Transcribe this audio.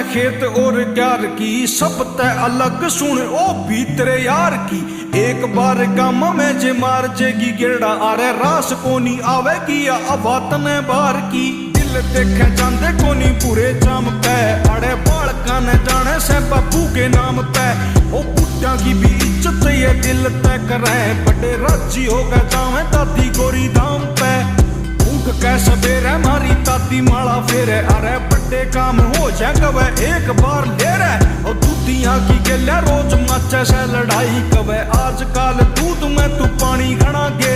खेत और क्यार की, सब तय अलग सुन ओ भी तेरे यार की। एक बार काम में जे मार जेगी गेड़ा, अरे रास कोनी आवेगी या अवातन बार की। दिल देखे जाते कोनी पूरे जाम पे, अरे बालका ने जाने से बापू के नाम पे। ओ बुढ़ा की भी इज्जत ये दिल तय करे, बड़े राजी हो गए जावे दादी गोरी धाम पे। उठ के सवेरे मारी दादी माला फेरे, अरे बड़े काम हो जाए एक बार ले रहे। और दूधिया की गले रोज मचे से लड़ाई कवे, आजकल दूध में तू पानी घना गे।